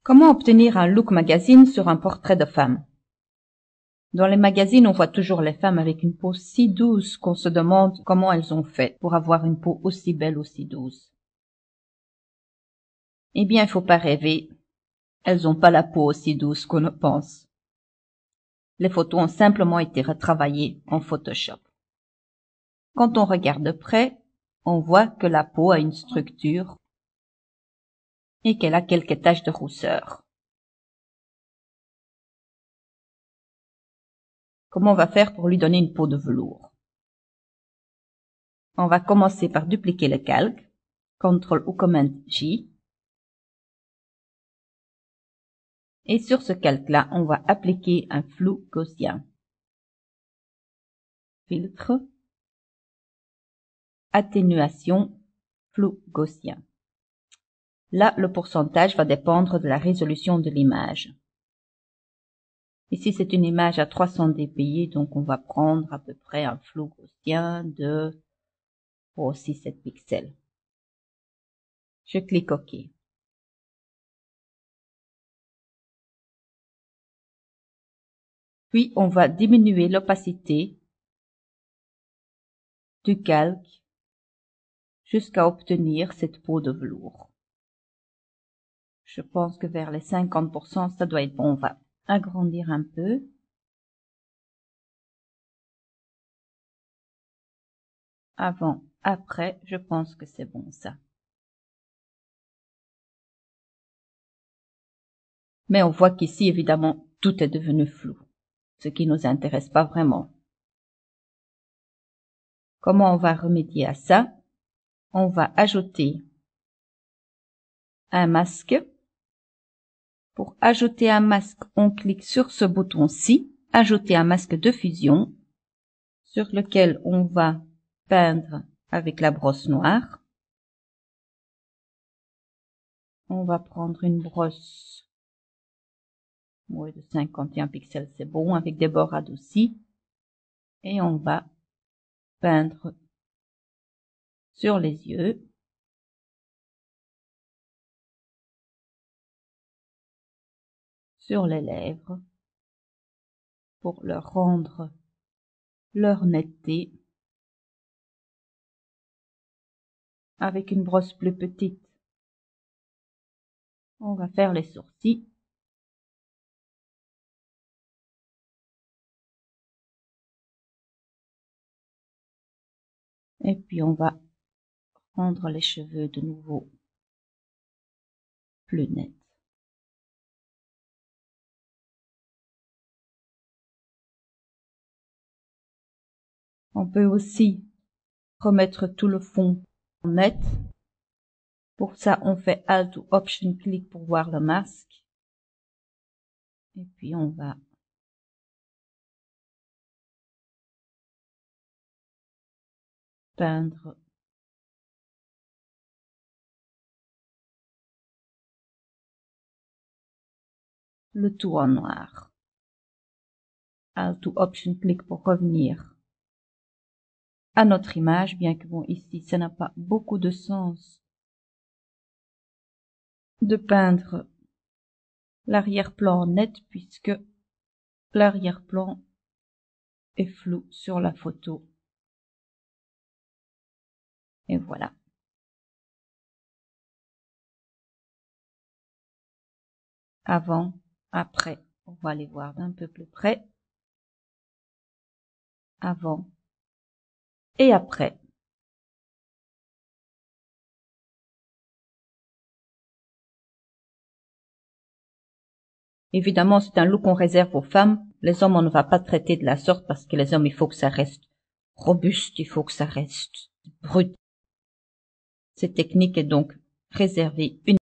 Comment obtenir un look magazine sur un portrait de femme? Dans les magazines, on voit toujours les femmes avec une peau si douce qu'on se demande comment elles ont fait pour avoir une peau aussi belle, aussi douce. Eh bien, il faut pas rêver. Elles n'ont pas la peau aussi douce qu'on le pense. Les photos ont simplement été retravaillées en Photoshop. Quand on regarde de près, on voit que la peau a une structure et qu'elle a quelques taches de rousseur. Comment on va faire pour lui donner une peau de velours? On va commencer par dupliquer le calque, CTRL ou Command J. Et sur ce calque-là, on va appliquer un flou gaussien. Filtre, atténuation, flou gaussien. Là, le pourcentage va dépendre de la résolution de l'image. Ici, c'est une image à 300 dpi, donc on va prendre à peu près un flou gaussien de 6-7 pixels. Je clique OK. Puis, on va diminuer l'opacité du calque jusqu'à obtenir cette peau de velours. Je pense que vers les 50%, ça doit être bon. On va agrandir un peu. Avant, après, je pense que c'est bon ça. Mais on voit qu'ici, évidemment, tout est devenu flou, ce qui nous intéresse pas vraiment. Comment on va remédier à ça? On va ajouter un masque. Pour ajouter un masque, on clique sur ce bouton-ci, ajouter un masque de fusion, sur lequel on va peindre avec la brosse noire. On va prendre une brosse de 51 pixels, c'est bon, avec des bords adoucis. Et on va peindre sur les yeux. Sur les lèvres, pour leur rendre leur netteté. Avec une brosse plus petite, on va faire les sourcils. Et puis on va rendre les cheveux de nouveau plus nets. On peut aussi remettre tout le fond net. Pour ça, on fait Alt ou Option clic pour voir le masque. Et puis on va peindre le tout en noir. Alt ou Option clic pour revenir à notre image, bien que bon, ici, ça n'a pas beaucoup de sens de peindre l'arrière-plan net puisque l'arrière-plan est flou sur la photo. Et voilà. Avant, après, on va aller voir d'un peu plus près. Avant et après. Évidemment, c'est un look qu'on réserve aux femmes. Les hommes, on ne va pas traiter de la sorte parce que les hommes, il faut que ça reste robuste, il faut que ça reste brut. Cette technique est donc réservée uniquement